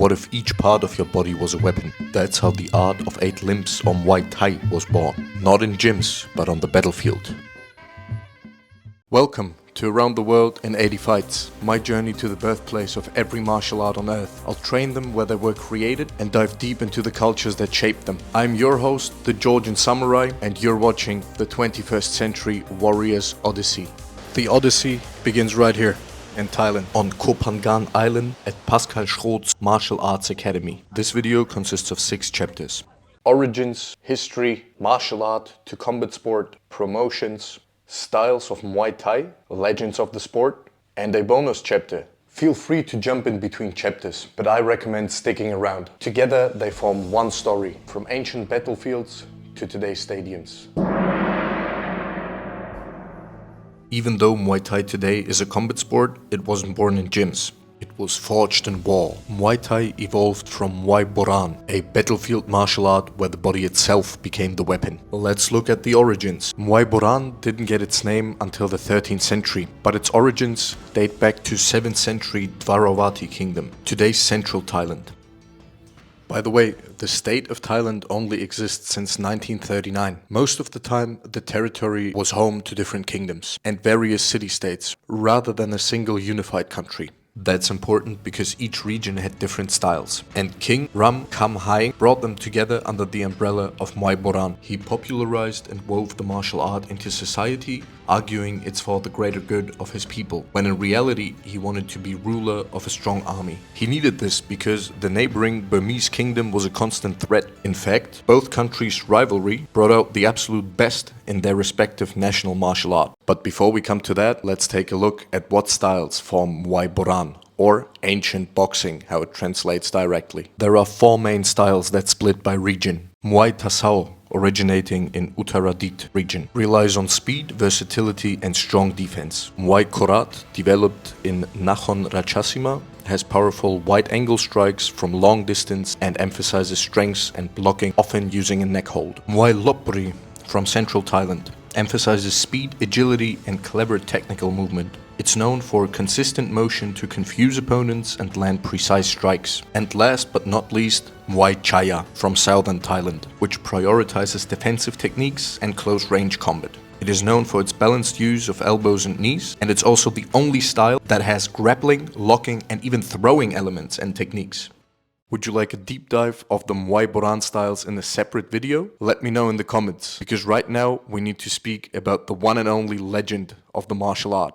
What if each part of your body was a weapon? That's how the art of 8 limbs or Muay Thai was born. Not in gyms, but on the battlefield. Welcome to Around the World in 80 Fights, my journey to the birthplace of every martial art on earth. I'll train them where they were created and dive deep into the cultures that shaped them. I'm your host, the Georgian Samurai, and you're watching the 21st Century Warriors Odyssey. The Odyssey begins right here in Thailand, on Koh Phangan Island at Pascal Schroth's Martial Arts Academy. This video consists of 6 chapters. Origins, history, martial art to combat sport, promotions, styles of Muay Thai, legends of the sport, and a bonus chapter. Feel free to jump in between chapters, but I recommend sticking around. Together they form one story, from ancient battlefields to today's stadiums. Even though Muay Thai today is a combat sport, it wasn't born in gyms. It was forged in war. Muay Thai evolved from Muay Boran, a battlefield martial art where the body itself became the weapon. Let's look at the origins. Muay Boran didn't get its name until the 13th century, but its origins date back to 7th century Dvaravati Kingdom, today's central Thailand. By the way, the state of Thailand only exists since 1939. Most of the time, the territory was home to different kingdoms and various city-states, rather than a single unified country. That's important because each region had different styles, and King Ram Kam Hai brought them together under the umbrella of Muay Boran. He popularized and wove the martial art into society, arguing it's for the greater good of his people, when in reality he wanted to be ruler of a strong army. He needed this because the neighboring Burmese kingdom was a constant threat. In fact, both countries' rivalry brought out the absolute best in their respective national martial art. But before we come to that, let's take a look at what styles form Muay Boran, or ancient boxing, how it translates directly. There are 4 main styles that split by region. Muay Thai, originating in Uttaradit region, relies on speed, versatility and strong defense. Muay Korat, developed in Nakhon Ratchasima, has powerful wide-angle strikes from long distance and emphasizes strength and blocking, often using a neck hold. Muay Lopburi, from central Thailand, emphasizes speed, agility and clever technical movement. It's known for consistent motion to confuse opponents and land precise strikes. And last but not least, Muay Chaya, from southern Thailand, which prioritizes defensive techniques and close-range combat. It is known for its balanced use of elbows and knees, and it's also the only style that has grappling, locking and even throwing elements and techniques. Would you like a deep dive of the Muay Boran styles in a separate video? Let me know in the comments, because right now we need to speak about the one and only legend of the martial art.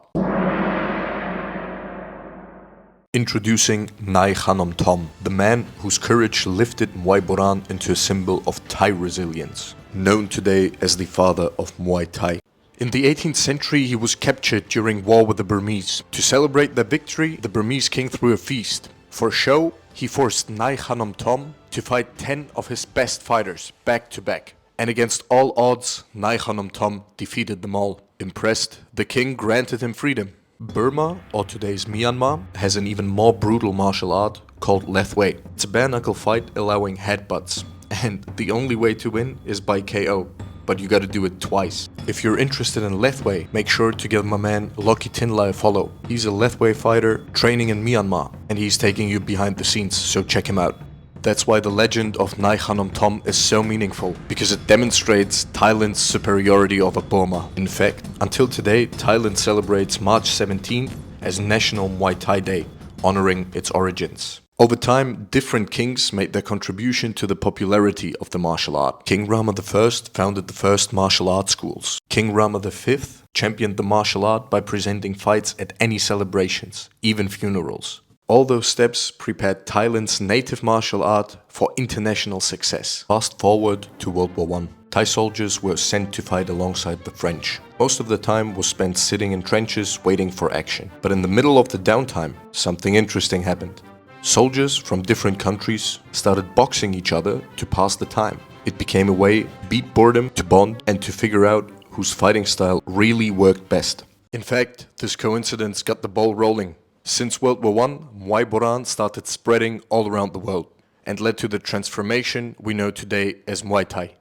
Introducing Nai Khanom Thom, the man whose courage lifted Muay Boran into a symbol of Thai resilience, known today as the father of Muay Thai. In the 18th century, he was captured during war with the Burmese. To celebrate their victory, the Burmese king threw a feast. For show, he forced Nai Khanom Thom to fight 10 of his best fighters back to back. And against all odds, Nai Khanom Thom defeated them all. Impressed, the king granted him freedom. Burma, or today's Myanmar, has an even more brutal martial art called Lethwei. It's a bare-knuckle fight allowing headbutts, and the only way to win is by KO, but you gotta do it twice. If you're interested in Lethwei, make sure to give my man Loki Tinlai a follow. He's a Lethwei fighter training in Myanmar, and he's taking you behind the scenes, so check him out. That's why the legend of Nai Khanom Thom is so meaningful, because it demonstrates Thailand's superiority over Burma. In fact, until today, Thailand celebrates March 17th as National Muay Thai Day, honoring its origins. Over time, different kings made their contribution to the popularity of the martial art. King Rama I founded the first martial arts schools. King Rama V championed the martial art by presenting fights at any celebrations, even funerals. All those steps prepared Thailand's native martial art for international success. Fast forward to World War I. Thai soldiers were sent to fight alongside the French. Most of the time was spent sitting in trenches waiting for action. But in the middle of the downtime, something interesting happened. Soldiers from different countries started boxing each other to pass the time. It became a way to beat boredom, to bond, and to figure out whose fighting style really worked best. In fact, this coincidence got the ball rolling. Since World War I, Muay Boran started spreading all around the world and led to the transformation we know today as Muay Thai.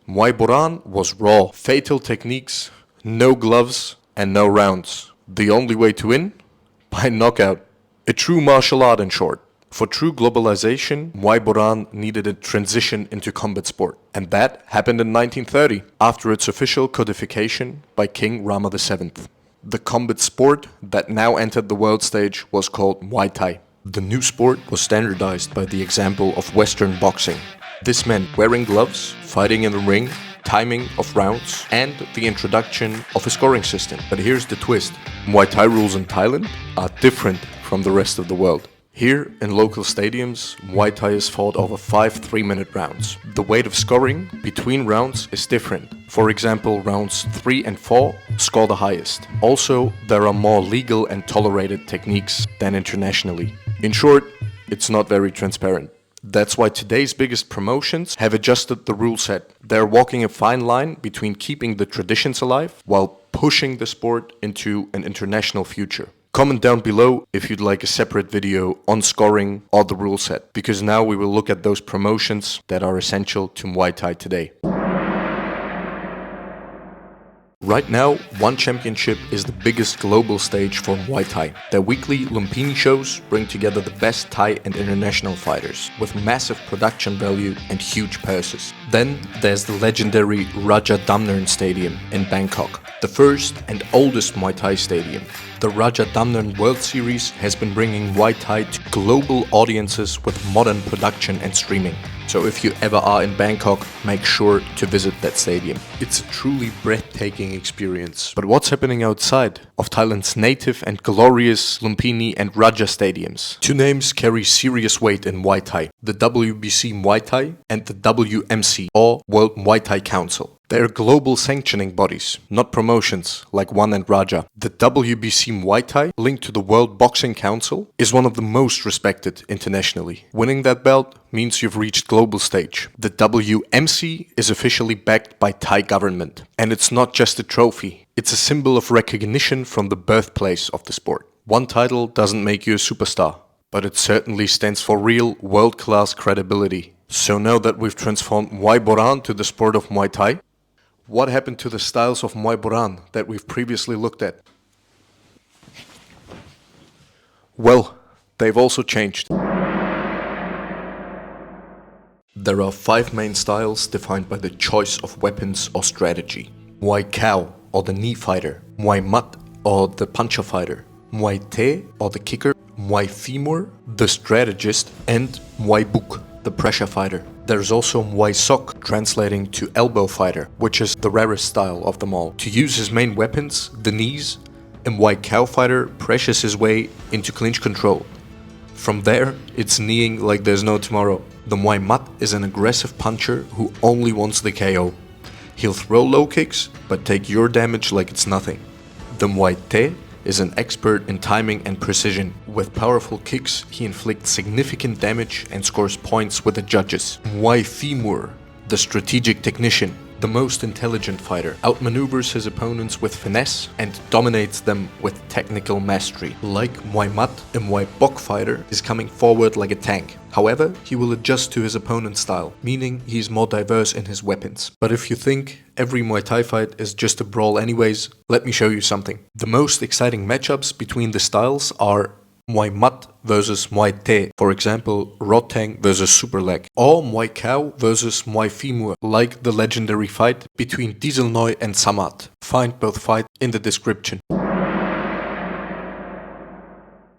Muay Boran was raw, fatal techniques, no gloves and no rounds. The only way to win? By knockout. A true martial art in short. For true globalization, Muay Boran needed a transition into combat sport. And that happened in 1930, after its official codification by King Rama VII. The combat sport that now entered the world stage was called Muay Thai. The new sport was standardized by the example of Western boxing. This meant wearing gloves, fighting in the ring, timing of rounds, and the introduction of a scoring system. But here's the twist. Muay Thai rules in Thailand are different from the rest of the world. Here, in local stadiums, Muay Thai is fought over 5 3-minute rounds. The weight of scoring between rounds is different. For example, rounds 3 and 4 score the highest. Also, there are more legal and tolerated techniques than internationally. In short, it's not very transparent. That's why today's biggest promotions have adjusted the rule set. They're walking a fine line between keeping the traditions alive while pushing the sport into an international future. Comment down below if you'd like a separate video on scoring or the rule set, because now we will look at those promotions that are essential to Muay Thai today. Right now, One Championship is the biggest global stage for Muay Thai. Their weekly Lumpinee shows bring together the best Thai and international fighters, with massive production value and huge purses. Then there's the legendary Rajadamnern Stadium in Bangkok, the first and oldest Muay Thai stadium. The Rajadamnern World Series has been bringing Muay Thai to global audiences with modern production and streaming. So if you ever are in Bangkok, make sure to visit that stadium. It's a truly breathtaking experience. But what's happening outside of Thailand's native and glorious Lumpinee and Raja stadiums? Two names carry serious weight in Muay Thai: the WBC Muay Thai and the WMC, or World Muay Thai Council. They are global sanctioning bodies, not promotions like One and Raja. The WBC Muay Thai, linked to the World Boxing Council, is one of the most respected internationally. Winning that belt means you've reached global stage. The WMC is officially backed by Thai government. And it's not just a trophy, it's a symbol of recognition from the birthplace of the sport. One title doesn't make you a superstar, but it certainly stands for real world-class credibility. So now that we've transformed Muay Boran to the sport of Muay Thai, what happened to the styles of Muay Boran that we've previously looked at? Well, they've also changed. There are 5 main styles defined by the choice of weapons or strategy. Muay Cow, or the knee fighter. Muay Mat, or the puncher fighter. Muay Te, or the kicker. Muay Femur, the strategist. And Muay Buk, the pressure fighter. There's also Muay Sok, translating to elbow fighter, which is the rarest style of them all. To use his main weapons, the knees, a Muay Cow fighter presses his way into clinch control. From there, it's kneeing like there's no tomorrow. The Muay Mat is an aggressive puncher who only wants the KO. He'll throw low kicks, but take your damage like it's nothing. The Muay Te is an expert in timing and precision. With powerful kicks, he inflicts significant damage and scores points with the judges. Muay Femur, the strategic technician, the most intelligent fighter, outmaneuvers his opponents with finesse and dominates them with technical mastery. Like Muay Mat, a Muay Bok fighter is coming forward like a tank. However, he will adjust to his opponent's style, meaning he's more diverse in his weapons. But if you think every Muay Thai fight is just a brawl anyways, let me show you something. The most exciting matchups between the styles are Muay Mat versus Muay Te, for example, Rotang versus Super Leg, or Muay Cow versus Muay Femur, like the legendary fight between Dieselnoy and Samad. Find both fights in the description.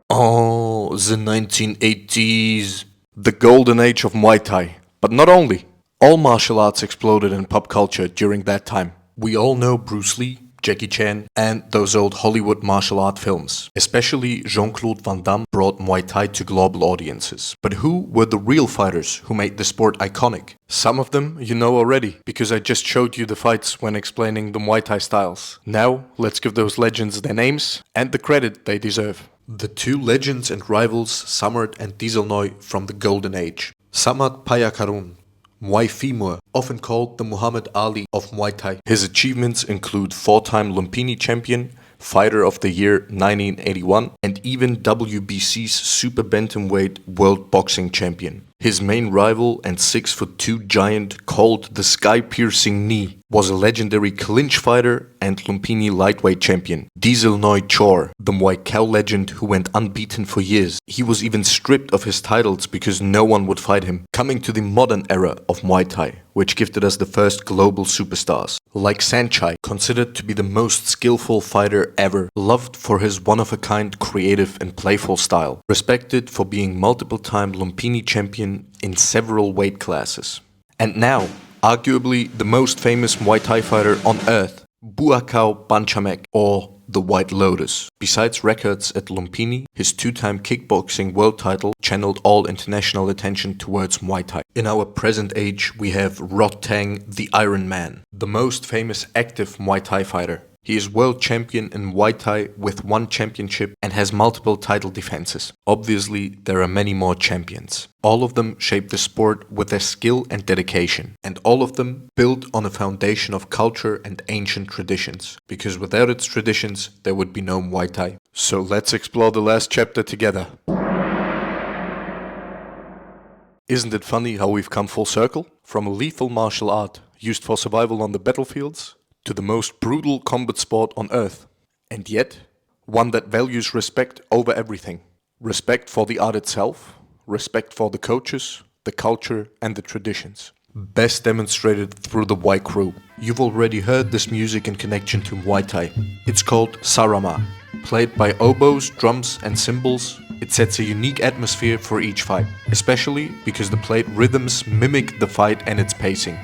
Oh, the 1980s. The golden age of Muay Thai. But not only. All martial arts exploded in pop culture during that time. We all know Bruce Lee, Jackie Chan, and those old Hollywood martial art films. Especially Jean-Claude Van Damme brought Muay Thai to global audiences. But who were the real fighters who made the sport iconic? Some of them you know already, because I just showed you the fights when explaining the Muay Thai styles. Now, let's give those legends their names and the credit they deserve. The two legends and rivals, Samad and Dieselnoy from the Golden Age. Samad Payakarun, Muay Femur, often called the Muhammad Ali of Muay Thai. His achievements include 4-time Lumpinee champion, Fighter of the Year 1981, and even WBC's Super Bantamweight World Boxing Champion. His main rival and 6'2" giant called the Sky-Piercing Knee was a legendary clinch fighter and Lumpinee lightweight champion, Diesel Noi Chor, the Muay Cow legend who went unbeaten for years. He was even stripped of his titles because no one would fight him, coming to the modern era of Muay Thai, which gifted us the first global superstars, like Sanchai, considered to be the most skillful fighter ever, loved for his one-of-a-kind creative and playful style, respected for being multiple-time Lumpinee champion in several weight classes. And now, arguably the most famous Muay Thai fighter on earth, Buakaw Banchamek, or the White Lotus. Besides records at Lumpinee, his two-time kickboxing world title channeled all international attention towards Muay Thai. In our present age, we have Rod Tang, the Iron Man, the most famous active Muay Thai fighter. He is world champion in Muay Thai with 1 championship and has multiple title defenses. Obviously, there are many more champions. All of them shape the sport with their skill and dedication. And all of them built on a foundation of culture and ancient traditions. Because without its traditions, there would be no Muay Thai. So let's explore the last chapter together. Isn't it funny how we've come full circle? From a lethal martial art used for survival on the battlefields, to the most brutal combat sport on earth. And yet, one that values respect over everything. Respect for the art itself, respect for the coaches, the culture and the traditions. Best demonstrated through the Muay crew. You've already heard this music in connection to Muay Thai. It's called Sarama. Played by oboes, drums and cymbals, it sets a unique atmosphere for each fight, especially because the played rhythms mimic the fight and its pacing.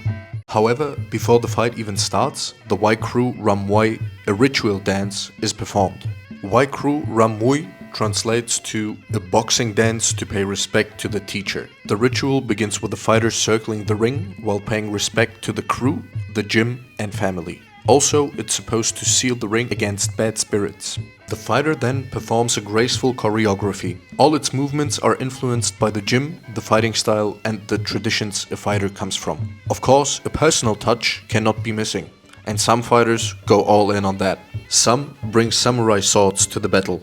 However, before the fight even starts, the Muay Crew Ram Muay, a ritual dance, is performed. Muay Crew Ram Muay translates to a boxing dance to pay respect to the teacher. The ritual begins with the fighters circling the ring while paying respect to the crew, the gym and family. Also, it's supposed to seal the ring against bad spirits. The fighter then performs a graceful choreography. All its movements are influenced by the gym, the fighting style and the traditions a fighter comes from. Of course, a personal touch cannot be missing, and some fighters go all in on that. Some bring samurai swords to the battle,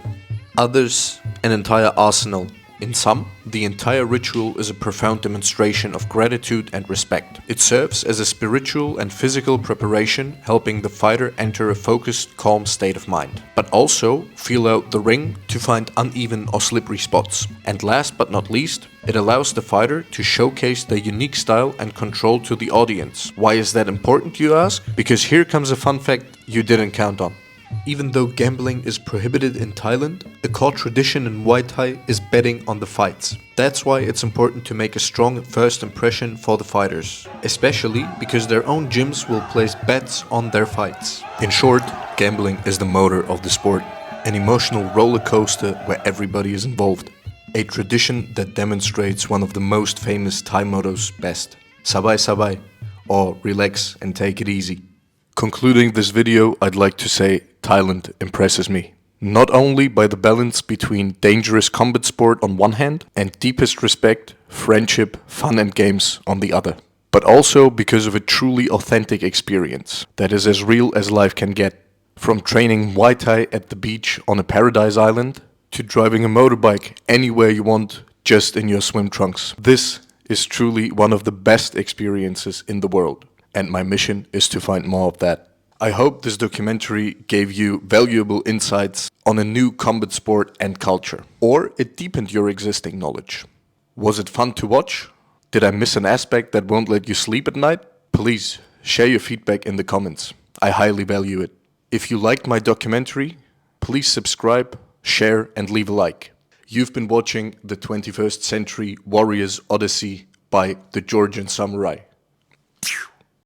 others an entire arsenal. In some, the entire ritual is a profound demonstration of gratitude and respect. It serves as a spiritual and physical preparation, helping the fighter enter a focused, calm state of mind, but also feel out the ring to find uneven or slippery spots. And last but not least, it allows the fighter to showcase their unique style and control to the audience. Why is that important, you ask? Because here comes a fun fact you didn't count on. Even though gambling is prohibited in Thailand, a core tradition in Muay Thai is betting on the fights. That's why it's important to make a strong first impression for the fighters, especially because their own gyms will place bets on their fights. In short, gambling is the motor of the sport, an emotional roller coaster where everybody is involved. A tradition that demonstrates one of the most famous Thai mottos best, Sabai Sabai, or relax and take it easy. Concluding this video, I'd like to say Thailand impresses me. Not only by the balance between dangerous combat sport on one hand and deepest respect, friendship, fun and games on the other, but also because of a truly authentic experience that is as real as life can get. From training Muay Thai at the beach on a paradise island to driving a motorbike anywhere you want just in your swim trunks. This is truly one of the best experiences in the world. And my mission is to find more of that. I hope this documentary gave you valuable insights on a new combat sport and culture, or it deepened your existing knowledge. Was it fun to watch? Did I miss an aspect that won't let you sleep at night? Please share your feedback in the comments. I highly value it. If you liked my documentary, please subscribe, share and leave a like. You've been watching the 21st Century Warriors Odyssey by the Georgian Samurai.